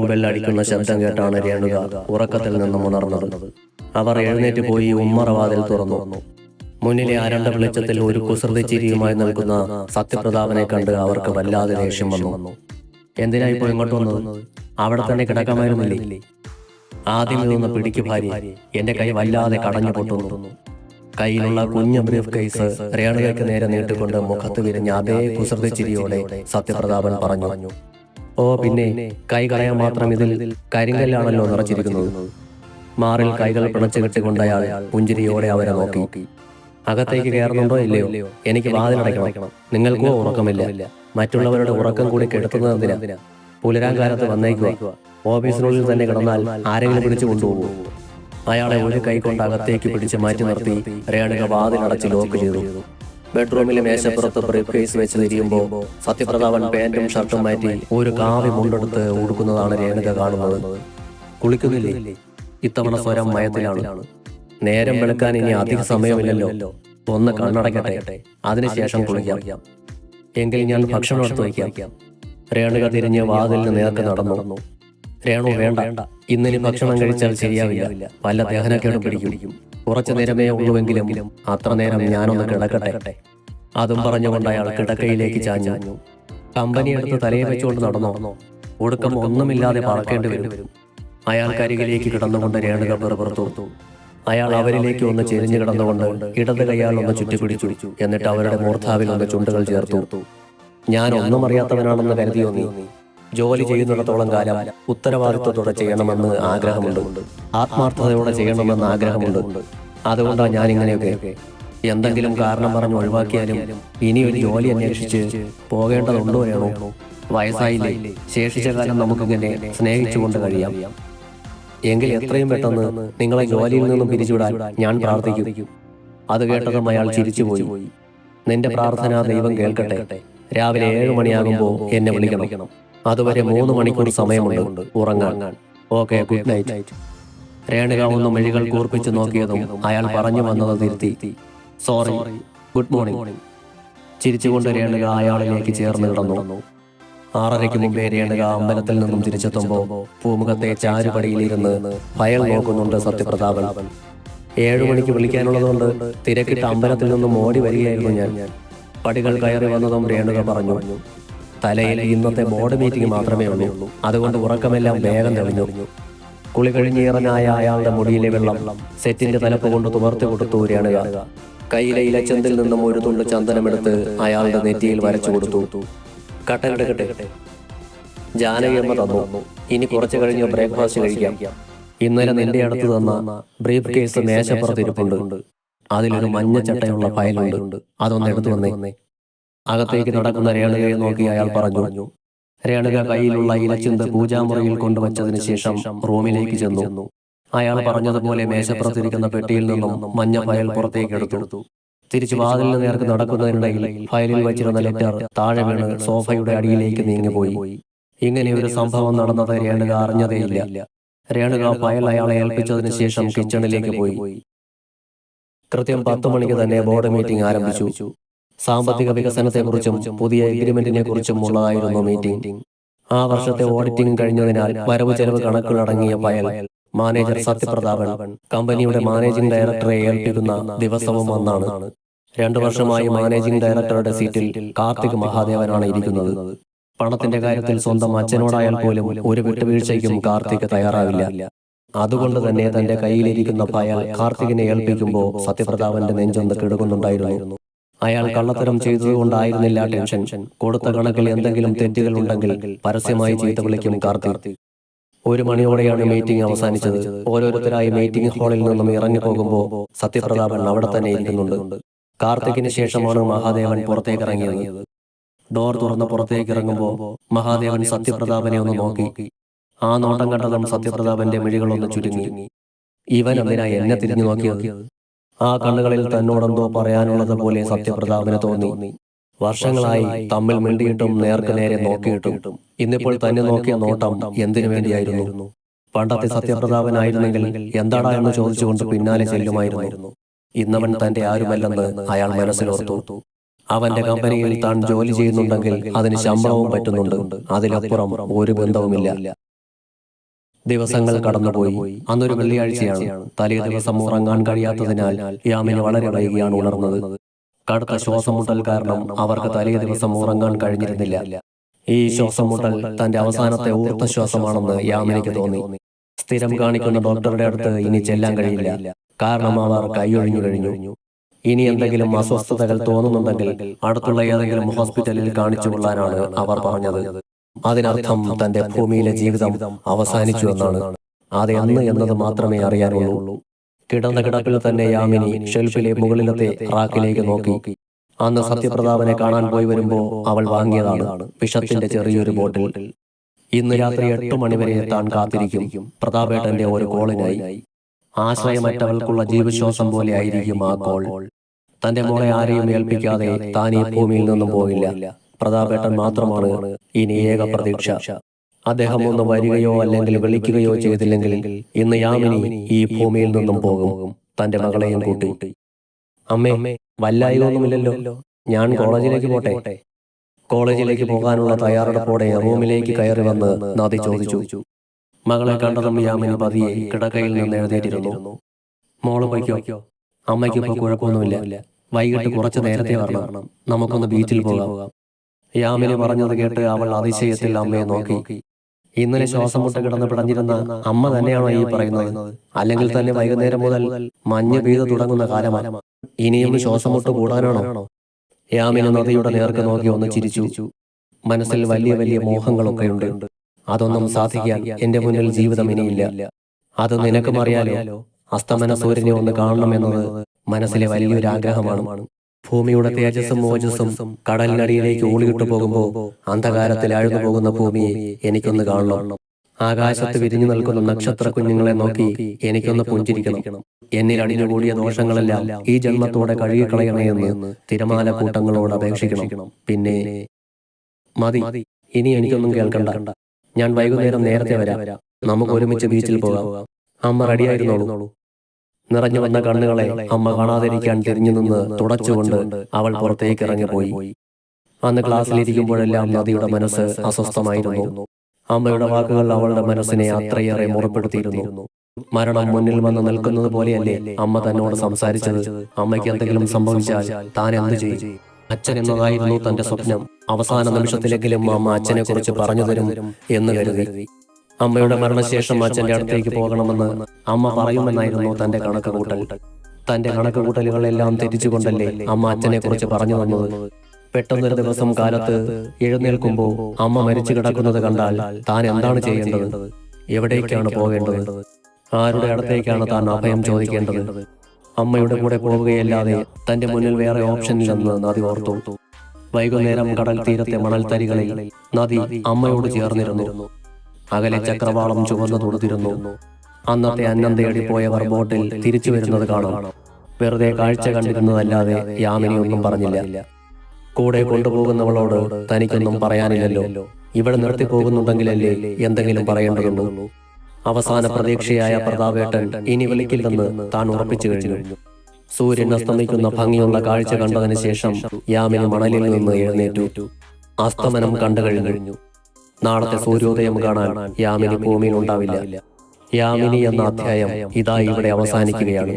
Calling bell അടിക്കുന്ന ശബ്ദം കേട്ടാണ് രേണുക ഉറക്കത്തിൽ നിന്നും ഉണർന്നത്. അവർ എഴുന്നേറ്റ് പോയി ഉമ്മറവാതിൽ തുറന്നു. മുന്നിലെ അരണ്ട വെളിച്ചത്തിൽ ഒരു കുസൃതി ചിരിയുമായി നിൽക്കുന്ന സത്യപ്രതാപനെ കണ്ട് അവർക്ക് വല്ലാതെ ദേഷ്യം വന്നു. എന്തിനാ ഇപ്പോൾ ഇങ്ങോട്ട് വന്നത്? അവിടെ തന്നെ കിടക്കാമായിരുന്നില്ലേ? ആദ്യം ഇതൊന്ന് പിടിക്കു ഭാര്യ. എന്റെ കൈ വല്ലാതെ കടഞ്ഞു പൊട്ടുന്നു. കയ്യിലുള്ള കുഞ്ഞു ബ്രീഫ് കേസ് രേണുകയ്ക്ക് നേരെ നീട്ടിക്കൊണ്ട് മുഖത്ത് വിരിഞ്ഞ അതേ കുസൃതി ചിരിയോടെ സത്യപ്രതാപൻ പറഞ്ഞു. ഓ പിന്നെ, കൈ കളയാൻ മാത്രം ഇതിൽ കരിങ്കല്ലാണല്ലോ നിറച്ചിരിക്കുന്നത്. മാറിൽ കൈകൾ പിണച്ചു കെട്ടിക്കൊണ്ടയാൾ പുഞ്ചിരിയോടെ അവരെ നോക്കി. അകത്തേക്ക് കയറുന്നുണ്ടോ ഇല്ലയോ? എനിക്ക് വാതിലടയ്ക്കണം. നിങ്ങൾക്കോ ഉറക്കമില്ല. മറ്റുള്ളവരുടെ ഉറക്കം കൂടി കെടുത്തുന്നതെന്തിനാ? പുലരാൻ കാലത്ത് വന്നേക്കുക. ഓഫീസിനുള്ളിൽ തന്നെ കിടന്നാൽ ആരെങ്കിലും പിടിച്ചു കൊണ്ടുപോകും. അയാളെ ഒരു കൈ കൊണ്ട് അകത്തേക്ക് പിടിച്ച് മാറ്റി നിർത്തി രേണുക വാതിലടച്ച് ലോക്ക് ചെയ്തു. ബെഡ്റൂമിലെ മേശപ്പുറത്ത് ബ്രീഫ് കേസ് വെച്ച് തിരിയുമ്പോൾ സത്യപ്രതാപൻ പാന്റും ഷർട്ടും മാറ്റി ഒരു കാവി മുണ്ടെടുത്ത് ഉടുക്കുന്നതാണ് രേണുക കാണുന്നത്. കുളിക്കുന്നില്ലേ? ഇത്തവണ സ്വരം മയത്തിലാണ്. നേരം വെളുക്കാൻ ഇനി അധിക സമയമില്ലല്ലോ. ഒന്ന് കണ്ണടയ്ക്കട്ടെ, അതിനുശേഷം കുളിക്കാം. എങ്കിൽ ഞാൻ ഭക്ഷണം എടുത്ത് വയ്ക്കാം. രേണുക തിരിഞ്ഞ് വാതിലിന് നേർക്ക് നടന്നു. രേണു, വേണ്ട, ഇന്നിനി ഭക്ഷണം കഴിച്ചാൽ ശരിയാവില്ല. വല്ല ദഹനക്കേടും പിടിക്കും. കുറച്ചു നേരമേ ഉള്ളുവെങ്കിലും അത്ര നേരം ഞാനൊന്ന് കിടക്കട്ടെ. അതും പറഞ്ഞുകൊണ്ട് അയാൾ കിടക്കയിലേക്ക് ചാഞ്ഞു. കമ്പനി എടുത്ത് തലയെ വെച്ചുകൊണ്ട് നടന്നോ? ഒടുക്കം ഒന്നുമില്ലാതെ പറക്കേണ്ടി വരും. അയാൾക്കരികിലേക്ക് കിടന്നുകൊണ്ട് രേണുക പുറത്തു. അയാൾ അവരിലേക്ക് ഒന്ന് ചെരിഞ്ഞു കിടന്നുകൊണ്ട് ഇടത് കൈയാൽ ഒന്ന് ചുറ്റിപ്പിടിച്ചു. എന്നിട്ട് അവരുടെ മൂർധാവിൽ ഒന്ന് ചുണ്ടുകൾ ചേർത്തു. ഞാൻ ഒന്നും അറിയാത്തവനാണെന്ന് കരുതിയോ നീ? ജോലി ചെയ്യുന്നിടത്തോളം കാലം ഉത്തരവാദിത്വത്തോടെ ചെയ്യണമെന്ന് ആഗ്രഹമുണ്ട്. ആത്മാർത്ഥതയോടെ ചെയ്യണമെന്ന് ആഗ്രഹമുണ്ട്. അതുകൊണ്ടാണ് ഞാനിങ്ങനെയൊക്കെ. എന്തെങ്കിലും കാരണം പറഞ്ഞ് ഒഴിവാക്കിയാലും ഇനി ഒരു ജോലി അന്വേഷിച്ച് പോകേണ്ടതുണ്ടോ വേണോ? വയസ്സായില്ലേ? ശേഷിച്ച കാലം നമുക്കിങ്ങനെ സ്നേഹിച്ചുകൊണ്ട് കഴിയാം. എങ്കിൽ എത്രയും പെട്ടെന്ന് നിങ്ങളെ ജോലിയിൽ നിന്നും പിരിച്ചുവിടാൻ ഞാൻ പ്രാർത്ഥിക്കും. അത് കേട്ടതും അയാൾ ചിരിച്ചുപോയി. നിന്റെ പ്രാർത്ഥന ദൈവം കേൾക്കട്ടെ. രാവിലെ 7 മണിയാകുമ്പോൾ എന്നെ വിളിക്കണം. അതുവരെ 3 മണിക്കൂർ സമയമുണ്ട് ഉറങ്ങാൻ. Okay, good night. രേണുക ഒന്ന് മെഴികൾ കൂർപ്പിച്ചു നോക്കിയതും അയാൾ പറഞ്ഞു വന്നത് തിരുത്തി. Sorry, good morning. ചിരിച്ചുകൊണ്ട് രേണുക അയാളിലേക്ക് ചേർന്ന് കിടന്നു. 6:30 മുമ്പേ രേണുക അമ്പലത്തിൽ നിന്നും തിരിച്ചെത്തുമ്പോൾ പൂമുഖത്തെ ചാരുപടിയിലിരുന്ന് ഫയൽ നോക്കുന്നുണ്ട് സത്യപ്രതാപൻ. 7 മണിക്ക് വിളിക്കാനുള്ളതുകൊണ്ട് തിരക്കിട്ട് അമ്പലത്തിൽ നിന്നും ഓടി വരികയായിരുന്നു ഞാൻ. പടികൾ കയറി വന്നതും രേണുക പറഞ്ഞു, തലയിൽ ഇന്നത്തെ ബോർഡ് മീറ്റിംഗ് മാത്രമേ ഉള്ളൂ. അതുകൊണ്ട് ഉറക്കമെല്ലാം വേഗം തെളിഞ്ഞു. കുളി കഴിഞ്ഞിറങ്ങായ അയാളുടെ മുടിയിലെ വെള്ളം സെറ്റിന്റെ തലപ്പ് കൊണ്ട് തുമർത്തി കൊടുത്തു രേണുക. കയ്യിലെ ഇലച്ചന്തിൽ നിന്നും ഒരു തുണ്ട് ചന്ദനമെടുത്ത് അയാളുടെ നെറ്റിയിൽ വരച്ചു കൊടുത്തു. കട്ടലെടുക്കട്ടെ. ജാനകിയമ്മ തന്നു. ഇനി കുറച്ചു കഴിഞ്ഞ് ബ്രേക്ക്ഫാസ്റ്റ് കഴിക്കാം. ഇന്നലെ നിന്റെ അടുത്ത് തന്ന ബ്രീഫ് കേസ് മേശപ്പുറത്തിരിപ്പുണ്ട്. അതിലൊരു മഞ്ഞച്ചട്ടയുള്ള ഫയലുണ്ട്. അതൊന്ന് എടുത്തു വന്നേ. അകത്തേക്ക് നടക്കുന്ന രേണുകയെ നോക്കി അയാൾ പറഞ്ഞു. രേണുക കയ്യിലുള്ള ഇലച്ചിന്ത് പൂജാമുറിയിൽ കൊണ്ടുവച്ചതിന് ശേഷം റൂമിലേക്ക് ചെന്നു. അയാൾ പറഞ്ഞതുപോലെ മേശപ്പുറത്തിരിക്കുന്ന പെട്ടിയിൽ നിന്നും മഞ്ഞ ഫയൽ പുറത്തേക്ക് എടുത്തു. തിരിച്ചു വാതിലിന് നേർക്ക് നടക്കുന്നതിനിടയിൽ ഫയലിൽ വച്ചിരുന്ന ലെറ്റർ താഴെ വീണ് സോഫയുടെ അടിയിലേക്ക് നീങ്ങിപ്പോയി. ഇങ്ങനെ ഒരു സംഭവം നടന്നത് രേണുക അറിഞ്ഞതേയില്ല. രേണുക ഫയൽ അയാളെ ഏൽപ്പിച്ചതിന് ശേഷം കിച്ചണിലേക്ക് പോയി. കൃത്യം 10 മണിക്ക് തന്നെ ബോർഡ് മീറ്റിംഗ് ആരംഭിച്ചു. സാമ്പത്തിക വികസനത്തെക്കുറിച്ചും പുതിയ എഗ്രിമെന്റിനെ കുറിച്ചും ഉള്ളതായിരുന്നു മീറ്റിംഗ്. ആ വർഷത്തെ ഓഡിറ്റിംഗ് കഴിഞ്ഞതിനാൽ വരവ് ചെലവ് കണക്കുകളടങ്ങിയ ഫയൽ മാനേജർ സത്യപ്രതാപൻ കമ്പനിയുടെ മാനേജിംഗ് ഡയറക്ടറെ ഏൽപ്പിക്കുന്ന ദിവസവും അന്നാണ്. 2 വർഷമായി മാനേജിംഗ് ഡയറക്ടറുടെ സീറ്റിൽ കാർത്തിക് മഹാദേവനാണ് ഇരിക്കുന്നത്. പണത്തിന്റെ കാര്യത്തിൽ സ്വന്തം അച്ഛനോടായാൽ പോലും ഒരു വിട്ടുവീഴ്ചയ്ക്കും കാർത്തിക് തയ്യാറാവില്ല. അതുകൊണ്ട് തന്നെ തന്റെ കയ്യിലിരിക്കുന്ന ഫയൽ കാർത്തികിനെ ഏൽപ്പിക്കുമ്പോൾ സത്യപ്രതാപന്റെ നെഞ്ചൊന്ന് കിടക്കുന്നുണ്ടായിരുന്നു. അയാൾ കള്ളത്തരം ചെയ്തതുകൊണ്ടായിരുന്നില്ല ടെൻഷൻ. കൊടുത്ത കണക്കിൽ എന്തെങ്കിലും തെറ്റുകൾ ഉണ്ടെങ്കിൽ പരസ്യമായി ചീത്ത വിളിക്കും കാർത്തിക്. 1 മണിയോടെയാണ് മീറ്റിംഗ് അവസാനിച്ചത്. ഓരോരുത്തരായി മീറ്റിംഗ് ഹാളിൽ നിന്നും ഇറങ്ങിപ്പോകുമ്പോൾ സത്യപ്രതാപൻ അവിടെ തന്നെ ഇരിക്കുന്നുണ്ട്. കാർത്തികിന് ശേഷമാണ് മഹാദേവൻ പുറത്തേക്ക് ഇറങ്ങിയത്. ഡോർ തുറന്ന് പുറത്തേക്ക് ഇറങ്ങുമ്പോൾ മഹാദേവൻ സത്യപ്രതാപനെ ഒന്ന് നോക്കി. ആ നോട്ടം കണ്ടതും സത്യപ്രതാപന്റെ മിഴികളൊന്ന് ചുരുങ്ങി. ഇവൻ എന്തിനാ എന്നെ തിരിഞ്ഞു നോക്കിയത്? ആ കണ്ണുകളിൽ തന്നോടെന്തോ പറയാനുള്ളത് പോലെ സത്യപ്രതാപന് തോന്നി. വർഷങ്ങളായി തമ്മിൽ മിണ്ടിയിട്ടും നേർക്ക് നേരെ നോക്കിയിട്ടും ഇന്നിപ്പോൾ തന്നെ നോക്കിയ നോട്ടം എന്തിനു വേണ്ടിയായിരുന്നു? പണ്ടത്തെ സത്യപ്രതാപനായിരുന്നെങ്കിൽ എന്താടാ എന്ന് ചോദിച്ചുകൊണ്ട് പിന്നാലെ ചെല്ലുമായിരുന്നു. ഇന്നവൻ തന്റെ ആരുമല്ലെന്ന് അയാൾ മനസ്സിലോർത്തു. അവന്റെ കമ്പനിയിൽ താൻ ജോലി ചെയ്യുന്നുണ്ടെങ്കിൽ അതിന് ശമ്പളവും പറ്റുന്നുണ്ട്. അതിലപ്പുറം ഒരു ബന്ധവുമില്ല. ദിവസങ്ങൾ കടന്നുപോയി. അന്നൊരു വെള്ളിയാഴ്ചയാണ്. തലേ ദിവസം ഉറങ്ങാൻ കഴിയാത്തതിനാൽ യാമിനി വളരെ വൈകിയാണ് ഉണർന്നത്. കടുത്ത ശ്വാസം മുട്ടൽ കാരണം അവർക്ക് തലേ ദിവസം ഉറങ്ങാൻ കഴിഞ്ഞിരുന്നില്ല. ഈ ശ്വാസം മുട്ടൽ തന്റെ അവസാനത്തെ ഊർദ്ധശ്വാസമാണെന്ന് യാമിനിക്ക് തോന്നി. സ്ഥിരം കാണിക്കുന്ന ഡോക്ടറുടെ അടുത്ത് ഇനി ചെല്ലാൻ കഴിയില്ല. കാരണം അവർ കൈയൊഴിഞ്ഞു കഴിഞ്ഞു. ഇനി എന്തെങ്കിലും അസ്വസ്ഥതകൾ തോന്നുന്നുണ്ടെങ്കിൽ അടുത്തുള്ള ഏതെങ്കിലും ഹോസ്പിറ്റലിൽ കാണിച്ചു കൊള്ളാനാണ് അവർ പറഞ്ഞത്. അതിനർത്ഥം തന്റെ ഭൂമിയിലെ ജീവിതം അവസാനിച്ചു എന്നാണ്. അത് എന്ന് എന്നത് മാത്രമേ അറിയാനുള്ളൂ. കിടന്ന കിടപ്പിൽ തന്നെ യാമിനി ഷെൽഫിലെ മുകളിലത്തെ റാക്കിലേക്ക് നോക്കി. അന്ന് സത്യപ്രതാപനെ കാണാൻ പോയി വരുമ്പോൾ അവൾ വാങ്ങിയതാണ് വിഷത്തിന്റെ ചെറിയൊരു ബോട്ടിൽ. ഇന്ന് രാത്രി 8 മണിവരെ താൻ കാത്തിരിക്കും പ്രതാപേട്ടന്റെ ഒരു കോളിനായി. ആശ്രയമറ്റവൾക്കുള്ള ജീവശ്വാസം പോലെ ആയിരിക്കും ആ കോൾ. തന്റെ മോളെ ആരെയും ഏൽപ്പിക്കാതെ താൻ ഈ ഭൂമിയിൽ നിന്നും പോകില്ല. പ്രതാപേട്ടൻ മാത്രമാണ് ഇനി ഏക പ്രതീക്ഷ. അദ്ദേഹം ഒന്ന് വരികയോ അല്ലെങ്കിൽ വിളിക്കുകയോ ചെയ്തില്ലെങ്കിൽ ഇന്ന് യാമിനി ഈ ഭൂമിയിൽ നിന്നും പോകും, തന്റെ മകളെയും കൂട്ടി. അമ്മേ, വല്ലായൊന്നുമില്ലല്ലോ. ഞാൻ കോളേജിലേക്ക് പോട്ടെ? കോളേജിലേക്ക് പോകാനുള്ള തയ്യാറെടുപ്പോടെ റൂമിലേക്ക് കയറി വന്ന് നദി ചോദിച്ചു. മകളെ കണ്ടതും യാമിനി പതിയെ കിടക്കയിൽ നിന്ന് എഴുന്നേറ്റിരുന്നു. മോള് പോയിക്കോ, അമ്മയ്ക്കിപ്പോ കുഴപ്പമൊന്നുമില്ല. വൈകിട്ട് കുറച്ച് നേരത്തെ വരണം, നമുക്കൊന്ന് ബീച്ചിൽ പോകാം. യാമിനി പറഞ്ഞത് കേട്ട് അവൾ അതിശയത്തിൽ അമ്മയെ നോക്കി. ഇന്നലെ ശ്വാസം മുട്ട് കിടന്ന് പിടഞ്ഞിരുന്ന അമ്മ തന്നെയാണോ ഈ പറയുന്നത്? അല്ലെങ്കിൽ തന്നെ വൈകുന്നേരം മുതൽ മഞ്ഞ് പെയ്തു തുടങ്ങുന്ന കാലമാണ്. ഇനിയും ശ്വാസം മുട്ട് കൂടാനാണോ? യാമിനി നദിയുടെ നേർക്ക് നോക്കി ഒന്ന് ചിരിച്ചു. മനസ്സിൽ വലിയ വലിയ മോഹങ്ങളൊക്കെയുണ്ട്. അതൊന്നും സാധിക്കാൻ എന്റെ മുന്നിൽ ജീവിതം ഇനിയില്ല. അത് നിനക്കും അറിയാലോ. അസ്തമന സൂര്യനെ ഒന്ന് കാണണമെന്നത് മനസ്സിലെ വലിയൊരു ആഗ്രഹമാണ്. ഭൂമിയുടെ തേജസ്സും ഓജസ്സും കടലിനടിയിലേക്ക് ഊളിയിട്ടു പോകുമ്പോൾ അന്ധകാരത്തിൽ ആഴ്ന്നു പോകുന്ന ഭൂമിയെ എനിക്കൊന്ന് കാണണം. ആകാശത്ത് വിരിഞ്ഞു നിൽക്കുന്ന നക്ഷത്ര കുഞ്ഞുങ്ങളെ നോക്കി എനിക്കൊന്ന് പുഞ്ചിരിക്കണം. എന്നിൽ അടിഞ്ഞുകൂടിയ ദോഷങ്ങളെല്ലാം ഈ ജന്മത്തോടെ കഴുകിക്കളയണേ എന്ന് തിരമാല കൂട്ടങ്ങളോട് അപേക്ഷിക്കണം. പിന്നെ മതി, ഇനി എനിക്കൊന്നും കേൾക്കണ്ട. ഞാൻ വൈകുന്നേരം നേരത്തെ വരാം. നമുക്ക് ഒരുമിച്ച് ബീച്ചിൽ പോകാം. അമ്മ റെഡിയായിരുന്നോളൂ. നിറഞ്ഞു വന്ന കണ്ണുകളെ അമ്മ കാണാതിരിക്കാൻ തിരിഞ്ഞു നിന്ന് തുടച്ചുകൊണ്ട് അവൾ പുറത്തേക്ക് ഇറങ്ങിപ്പോയി. അന്ന് ക്ലാസ്സിലിരിക്കുമ്പോഴെല്ലാം നദിയുടെ മനസ്സ് അസ്വസ്ഥമായിരുന്നു. അമ്മയുടെ വാക്കുകൾ അവളുടെ മനസ്സിനെ അത്രയേറെ മുറപ്പെടുത്തിയിരുന്നു. മരണം മുന്നിൽ വന്ന് നിൽക്കുന്നത് പോലെയല്ലേ അമ്മ തന്നോട് സംസാരിച്ചത്. അമ്മയ്ക്ക് എന്തെങ്കിലും സംഭവിച്ചാൽ താൻ എന്ത് ചെയ്യും? അച്ഛൻ എന്നതായിരുന്നു തന്റെ സ്വപ്നം. അവസാന നിമിഷത്തിലെങ്കിലും അമ്മ അച്ഛനെ കുറിച്ച് പറഞ്ഞു തരും എന്ന് കരുതി. അമ്മയുടെ മരണശേഷം അച്ഛന്റെ അടുത്തേക്ക് പോകണമെന്ന് അമ്മ പറയുമെന്നായിരുന്നു തന്റെ കണക്കുകൂട്ടൽ. തന്റെ കണക്കുകൂട്ടലുകളെല്ലാം തെറ്റിച്ചുകൊണ്ടല്ലേ അമ്മ അച്ഛനെ കുറിച്ച് പറഞ്ഞു തന്നത്. പെട്ടെന്നൊരു ദിവസം കാലത്ത് എഴുന്നേൽക്കുമ്പോൾ അമ്മ മരിച്ചു കിടക്കുന്നത് കണ്ടാൽ താൻ എന്താണ് ചെയ്യേണ്ടത്? എവിടേക്കാണ് പോകേണ്ടത്? ആരുടെ അടുത്തേക്കാണ് താൻ അഭയം ചോദിക്കേണ്ടത്? അമ്മയുടെ കൂടെ പോവുകയല്ലാതെ തന്റെ മുന്നിൽ വേറെ ഓപ്ഷനില്ലെന്ന് നദി ഓർത്തു. വൈകുന്നേരം കടൽ തീരത്തെ മണൽത്തരികളിൽ നദി അമ്മയോട് ചേർന്നിരുന്നു. അകലെ ചക്രവാളം ചുവന്നു തൊടുത്തിരുന്നു. അന്നത്തെ അന്നം തേടി പോയവർ ബോട്ടിൽ തിരിച്ചു വരുന്നത് കാണാം. വെറുതെ കാഴ്ച കണ്ടിരുന്നതല്ലാതെ യാമിനി ഒന്നും പറഞ്ഞില്ല. കൂടെ കൊണ്ടുപോകുന്നവളോട് തനിക്കൊന്നും പറയാനില്ലല്ലോ. ഇവിടെ നിർത്തി പോകുന്നുണ്ടെങ്കിലല്ലേ എന്തെങ്കിലും പറയേണ്ടതുള്ളൂ. അവസാന പ്രതീക്ഷയായ പ്രതാപേട്ടൻ ഇനി വിളിക്കില്ലെന്ന് താൻ ഉറപ്പിച്ചു കഴിഞ്ഞു. സൂര്യൻ അസ്തമിക്കുന്ന ഭംഗിയുള്ള കാഴ്ച കണ്ടതിന് ശേഷം യാമിനി മണലിൽ നിന്ന് എഴുന്നേറ്റു. അസ്തമനം കണ്ടു കഴിഞ്ഞു. നാളത്തെ സൂര്യോദയം കാണാൻ യാമിനി ഭൂമിയിൽ ഉണ്ടാവില്ല. യാമിനി എന്ന അധ്യായം ഇതാ ഇവിടെ അവസാനിക്കുകയാണ്.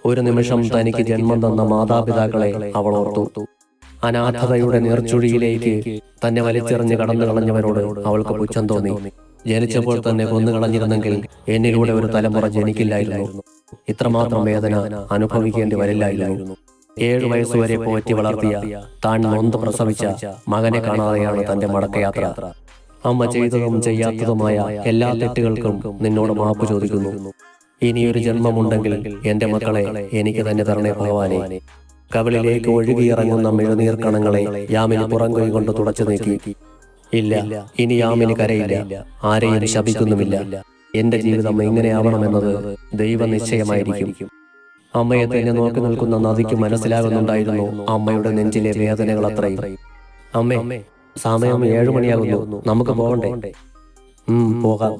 ഒരു നിമിഷം തനിക്ക് ജന്മം തന്ന മാതാപിതാക്കളെ അവൾ ഓർത്തു. അനാഥതയുടെ നീർച്ചുഴിയിലേക്ക് തന്നെ വലിച്ചെറിഞ്ഞ് കടന്നു കളഞ്ഞവരോട് അവൾക്ക് പുച്ഛം തോന്നി. ജനിച്ചപ്പോൾ തന്നെ കൊന്നുകളഞ്ഞിരുന്നെങ്കിൽ എന്നിലൂടെ ഒരു തലമുറ ജനിക്കില്ലായിരുന്നു. ഇത്രമാത്രം വേദന അനുഭവിക്കേണ്ടി വരില്ലായിരുന്നു. 7 വയസ്സുവരെ പോറ്റി വളർത്തിയ താൻ നൊന്ത് പ്രസവിച്ച മകനെ കാണാതെയാണ് തന്റെ മടക്കയാത്ര. അമ്മ ചെയ്തതും ചെയ്യാത്തതുമായ എല്ലാ തെറ്റുകൾക്കും നിന്നോട് മാപ്പ് ചോദിക്കുന്നു. ഇനിയൊരു ജന്മമുണ്ടെങ്കിൽ എന്റെ മക്കളെ എനിക്ക് തന്നെ തരണേ ഭഗവാനെ. കവിളിലേക്ക് ഒഴുകിയിറങ്ങുന്ന മെഴുനീർ കണങ്ങളെ യാമിനി പുറംകൈ കൊണ്ട് തുടച്ചു നീക്കി. ഇല്ല, ഇനി യാമിനി കരയില്ല, ആരെയും ശപിക്കുന്നുമില്ല. എന്റെ ജീവിതം എങ്ങനെയാവണമെന്നത് ദൈവനിശ്ചയമായിരിക്കും. അമ്മയെ തന്നെ നോക്കി നിൽക്കുന്ന നദിക്ക് മനസ്സിലാകുന്നുണ്ടായിരുന്നു അമ്മയുടെ നെഞ്ചിലെ വേദനകൾ അത്രയും. അമ്മേ, സമയം 7 മണിയാകുന്നു, നമുക്ക് പോകണ്ടേ? പോകാം.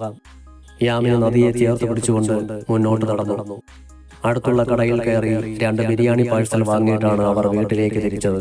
യാമിനി നദിയെ ചേർത്ത് പിടിച്ചുകൊണ്ട് മുന്നോട്ട് നടന്നു. അടുത്തുള്ള കടയിൽ കയറി 2 ബിരിയാണി പാഴ്സൽ വാങ്ങിയിട്ടാണ് അവർ വീട്ടിലേക്ക് തിരിച്ചത്.